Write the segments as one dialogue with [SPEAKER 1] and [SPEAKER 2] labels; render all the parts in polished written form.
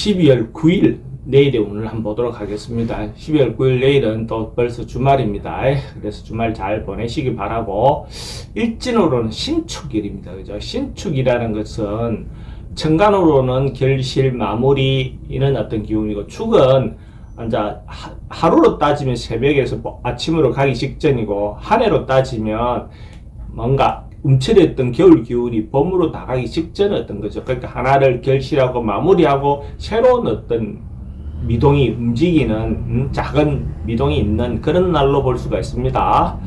[SPEAKER 1] 12월 9일 내일의 운을 한번 보도록 하겠습니다. 12월 9일 내일은 또 벌써 주말입니다. 그래서 주말 잘 보내시기 바라고, 일진으로는 신축일입니다. 그죠? 신축이라는 것은 천간으로는 결실, 마무리 이런 어떤 기운이고, 축은 이제 하루로 따지면 새벽에서 아침으로 가기 직전이고, 한 해로 따지면 뭔가 움츠렸던 겨울 기운이 봄으로 나가기 직전의 어떤 거죠. 그러니까 하나를 결실하고 마무리하고 새로운 어떤 미동이 움직이는 작은 미동이 있는 그런 날로 볼 수가 있습니다.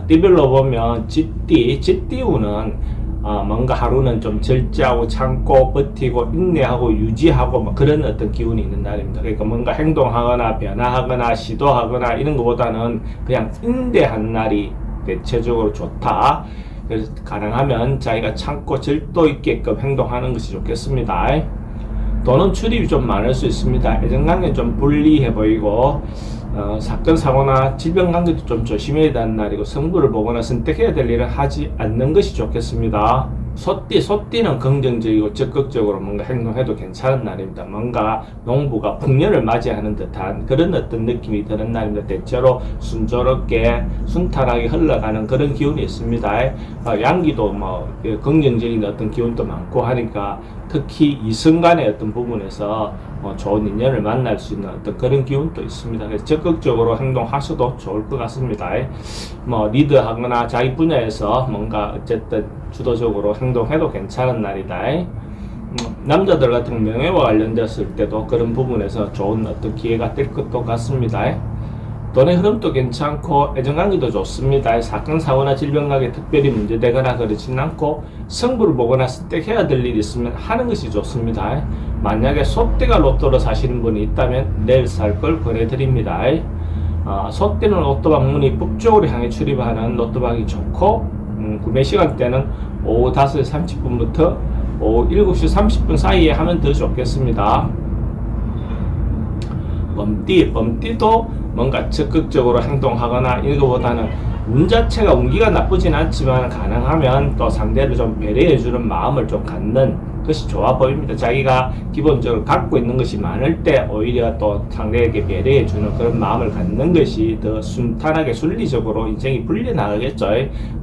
[SPEAKER 1] 띠별로 보면 쥐띠우는 뭔가 하루는 좀 절제하고 참고 버티고 인내하고 유지하고 뭐 그런 어떤 기운이 있는 날입니다. 그러니까 뭔가 행동하거나 변화하거나 시도하거나 이런 것보다는 그냥 인내한 날이 대체적으로 좋다. 그래서 가능하면 자기가 참고 절도 있게끔 행동하는 것이 좋겠습니다. 돈은 출입이 좀 많을 수 있습니다. 애정관계는 좀 불리해 보이고, 사건 사고나 질병 관계도 좀 조심해야 되는 날이고, 성부를 보거나 선택해야 될 일은 하지 않는 것이 좋겠습니다. 소띠는 긍정적이고 적극적으로 뭔가 행동해도 괜찮은 날입니다. 뭔가 농부가 풍년을 맞이하는 듯한 그런 어떤 느낌이 드는 날입니다. 대체로 순조롭게 순탄하게 흘러가는 그런 기운이 있습니다. 양기도 뭐 긍정적인 어떤 기운도 많고 하니까, 특히 이성 간의 어떤 부분에서 좋은 인연을 만날 수 있는 어떤 그런 기운도 있습니다. 그래서 적극적으로 행동하셔도 좋을 것 같습니다. 뭐 리드하거나 자기 분야에서 뭔가 어쨌든 주도적으로 행동해도 괜찮은 날이다. 남자들 같은 명예와 관련됐을 때도 그런 부분에서 좋은 어떤 기회가 될 것도 같습니다. 돈의 흐름도 괜찮고 애정관계도 좋습니다. 사건 사고나 질병 관계 특별히 문제되거나 그렇진 않고, 성부를 보거나 선택해야 될 일이 있으면 하는 것이 좋습니다. 만약에 소띠가 로또로 사시는 분이 있다면 내일 살 걸 권해드립니다. 소띠는 로또 방문이 북쪽으로 향해 출입하는 로또방이 좋고, 구매 시간대는 오후 5시 30분부터 오후 7시 30분 사이에 하면 더 좋겠습니다. 범띠도 뭔가 적극적으로 행동하거나 이거보다는 운 자체가 운기가 나쁘진 않지만, 가능하면 또 상대를 좀 배려해주는 마음을 좀 갖는 것이 좋아 보입니다. 자기가 기본적으로 갖고 있는 것이 많을 때 오히려 또 상대에게 배려해주는 그런 마음을 갖는 것이 더 순탄하게 순리적으로 인생이 풀려나가겠죠.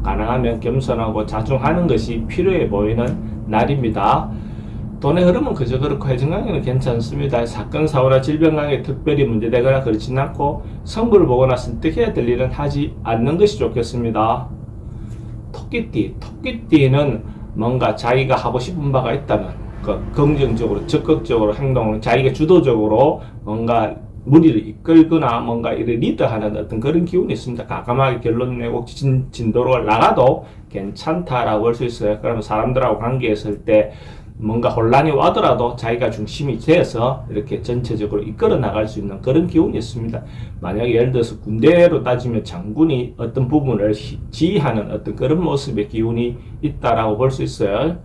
[SPEAKER 1] 가능하면 겸손하고 자중하는 것이 필요해 보이는 날입니다. 돈의 흐름은 그저 그렇고 애정관계는 괜찮습니다. 사건 사고나 질병 관계 특별히 문제되거나 그렇진 않고, 성부를 보거나 선택해야 될 일은 하지 않는 것이 좋겠습니다. 토끼띠는 뭔가 자기가 하고 싶은 바가 있다면 긍정적으로 적극적으로 행동을, 자기가 주도적으로 뭔가 무리를 이끌거나 뭔가 이를 리드하는 어떤 그런 기운이 있습니다. 과감하게 결론 내고 진도로 나가도 괜찮다라고 볼 수 있어요. 그러면 사람들하고 관계했을 때 뭔가 혼란이 와더라도 자기가 중심이 돼서 이렇게 전체적으로 이끌어 나갈 수 있는 그런 기운이 있습니다. 만약에 예를 들어서 군대로 따지면 장군이 어떤 부분을 지휘하는 어떤 그런 모습의 기운이 있다라고 볼 수 있어요.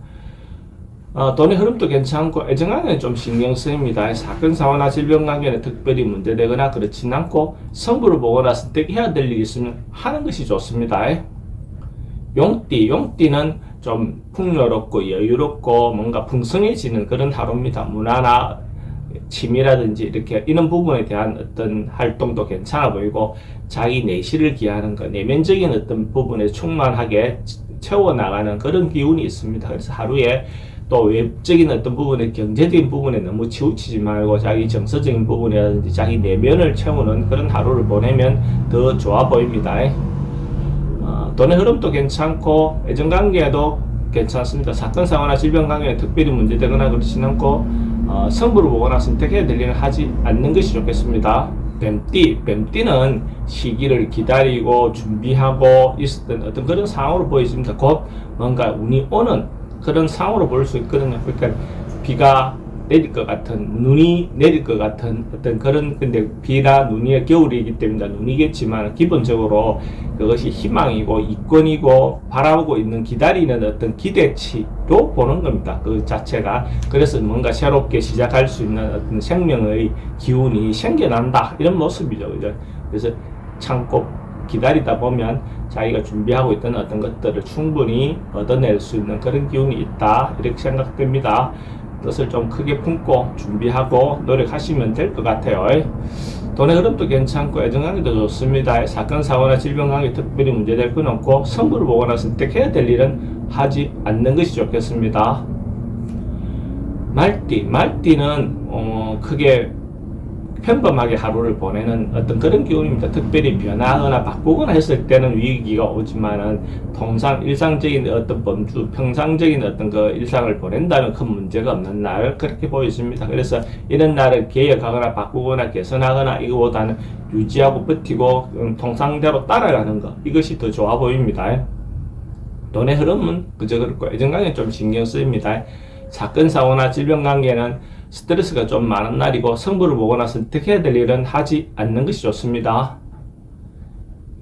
[SPEAKER 1] 돈의 흐름도 괜찮고 애정관계는 좀 신경 쓰입니다. 사건 사고나 질병 관계는 특별히 문제되거나 그렇진 않고, 성부를 보거나 선택해야 될 일이 있으면 하는 것이 좋습니다. 용띠는 좀 풍요롭고 여유롭고 뭔가 풍성해지는 그런 하루입니다. 문화나 취미라든지 이렇게 이런 부분에 대한 어떤 활동도 괜찮아 보이고, 자기 내실을 기하는 것, 내면적인 어떤 부분에 충만하게 채워나가는 그런 기운이 있습니다. 그래서 하루에 또 외적인 어떤 부분에, 경제적인 부분에 너무 치우치지 말고 자기 정서적인 부분이라든지 자기 내면을 채우는 그런 하루를 보내면 더 좋아 보입니다. 돈의 흐름도 괜찮고 애정관계도 괜찮습니다. 사건 사고나 질병 관계에 특별히 문제되거나 그렇진 않고, 성부를 보거나 선택해야 될 일은 하지 않는 것이 좋겠습니다. 뱀띠는 시기를 기다리고 준비하고 있었던 어떤 그런 상황으로 보여집니다. 곧 뭔가 운이 오는 그런 상황으로 볼 수 있거든요. 그러니까 비가 내릴 것 같은, 눈이 내릴 것 같은 어떤 그런, 근데 비나 눈이 겨울이기 때문에 눈이겠지만 기본적으로 그것이 희망이고 이권이고 바라보고 있는, 기다리는 어떤 기대치로 보는 겁니다. 그 자체가. 그래서 뭔가 새롭게 시작할 수 있는 어떤 생명의 기운이 생겨난다, 이런 모습이죠. 그죠? 그래서 참고 기다리다 보면 자기가 준비하고 있던 어떤 것들을 충분히 얻어낼 수 있는 그런 기운이 있다, 이렇게 생각됩니다. 뜻을 좀 크게 품고 준비하고 노력하시면 될 것 같아요. 돈의 흐름도 괜찮고 애정관계도 좋습니다. 사건, 사고나 질병 관계 특별히 문제될 건 없고 성부를 보거나 선택해야 될 일은 하지 않는 것이 좋겠습니다. 말띠는 크게 평범하게 하루를 보내는 어떤 그런 기운입니다. 특별히 변화하거나 바꾸거나 했을 때는 위기가 오지만은 통상 일상적인 어떤 범주, 평상적인 어떤 그 일상을 보낸다면 큰 문제가 없는 날 그렇게 보여집니다. 그래서 이런 날을 개혁하거나 바꾸거나 개선하거나 이거보다는 유지하고 버티고 통상대로 따라가는 것 이것이 더 좋아 보입니다. 돈의 흐름은 그저 그렇고 애정관계는 좀 신경 쓰입니다. 사건, 사고나 질병 관계는 스트레스가 좀 많은 날이고 성부를 보거나 선택해야 될 일은 하지 않는 것이 좋습니다.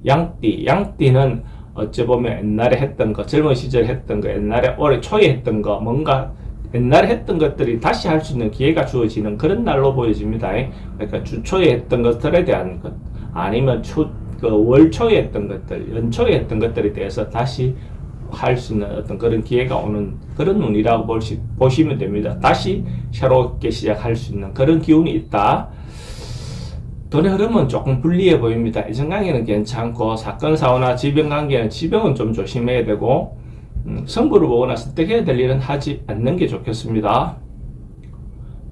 [SPEAKER 1] 양띠는 어찌 보면 옛날에 했던 거, 젊은 시절에 했던 거, 옛날에 올해 초에 했던 거, 뭔가 옛날에 했던 것들이 다시 할 수 있는 기회가 주어지는 그런 날로 보여집니다. 그러니까 주 초에 했던 것들에 대한 것, 아니면 월 초에 했던 것들, 연 초에 했던 것들에 대해서 다시 할 수 있는 어떤 그런 기회가 오는 그런 운이라고 보시면 됩니다. 다시 새롭게 시작할 수 있는 그런 기운이 있다. 돈의 흐름은 조금 불리해 보입니다. 애정관계는 괜찮고 사건, 사고나 질병 관계는 질병은 좀 조심해야 되고 성부를 보거나 선택해야 될 일은 하지 않는 게 좋겠습니다.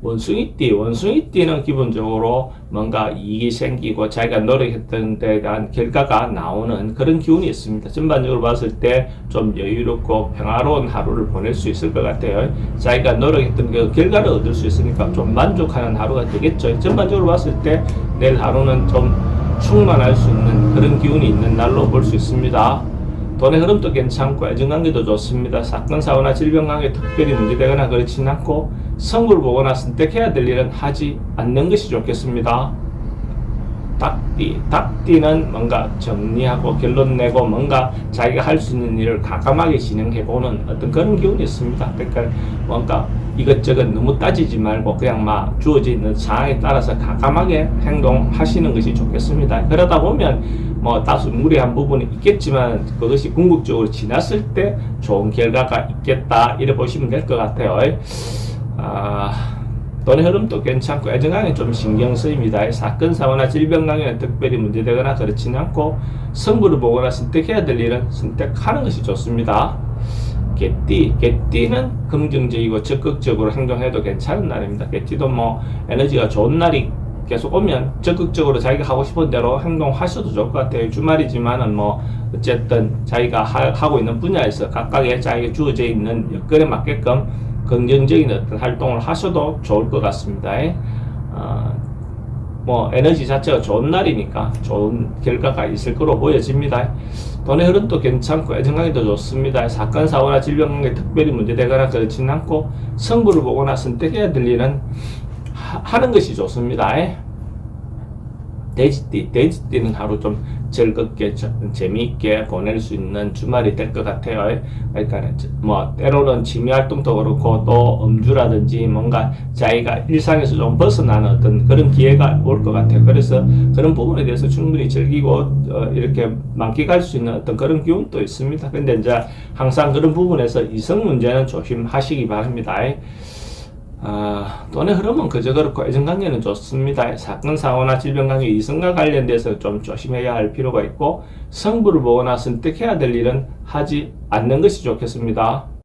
[SPEAKER 1] 원숭이띠는 기본적으로 뭔가 이익이 생기고 자기가 노력했던 데 대한 결과가 나오는 그런 기운이 있습니다. 전반적으로 봤을 때 좀 여유롭고 평화로운 하루를 보낼 수 있을 것 같아요. 자기가 노력했던 그 결과를 얻을 수 있으니까 좀 만족하는 하루가 되겠죠. 전반적으로 봤을 때 내일 하루는 좀 충만할 수 있는 그런 기운이 있는 날로 볼 수 있습니다. 돈의 흐름도 괜찮고 애정관계도 좋습니다. 사건, 사고나 질병 관계 특별히 문제되거나 그렇진 않고 성부를 보거나 선택해야 될 일은 하지 않는 것이 좋겠습니다. 닭띠는 뭔가 정리하고 결론 내고 뭔가 자기가 할 수 있는 일을 과감하게 진행해보는 어떤 그런 기운이 있습니다. 그러니까 뭔가 이것저것 너무 따지지 말고 그냥 막 주어져 있는 상황에 따라서 과감하게 행동하시는 것이 좋겠습니다. 그러다 보면 뭐 다소 무리한 부분이 있겠지만 그것이 궁극적으로 지났을 때 좋은 결과가 있겠다 이래 보시면 될 것 같아요. 돈의 흐름도 괜찮고 애정관계는 좀 신경 쓰입니다. 사건, 사고나 질병 관계는 특별히 문제되거나 그렇지는 않고 성부를 보거나 선택해야 될 일은 선택하는 것이 좋습니다. 개띠는 긍정적이고 적극적으로 행동해도 괜찮은 날입니다. 개띠도 뭐 에너지가 좋은 날이 계속 오면 적극적으로 자기가 하고 싶은 대로 행동하셔도 좋을 것 같아요. 주말이지만은 뭐 어쨌든 자기가 하고 있는 분야에서 각각의 자기가 주어져 있는 여건에 맞게끔 긍정적인 어떤 활동을 하셔도 좋을 것 같습니다. 뭐 에너지 자체가 좋은 날이니까 좋은 결과가 있을 거로 보여집니다. 돈의 흐름도 괜찮고 애정관계도 좋습니다. 사건, 사고나 질병 관계 특별히 문제되거나 그렇지는 않고 성부를 보거나 선택해야 될 일은 하는 것이 좋습니다. 돼지띠는 하루 좀 즐겁게 재미있게 보낼 수 있는 주말이 될 것 같아요. 그러니까 뭐 때로는 취미 활동도 그렇고 또 음주라든지 뭔가 자기가 일상에서 좀 벗어나는 어떤 그런 기회가 올 것 같아요. 그래서 그런 부분에 대해서 충분히 즐기고 이렇게 만끽할 수 있는 어떤 그런 기운도 있습니다. 근데 이제 항상 그런 부분에서 이성 문제는 조심하시기 바랍니다. 돈의 흐름은 그저 그렇고 애정관계는 좋습니다. 사건, 사고나 질병관계, 이성과 관련돼서 좀 조심해야 할 필요가 있고 성부를 보거나 선택해야 될 일은 하지 않는 것이 좋겠습니다.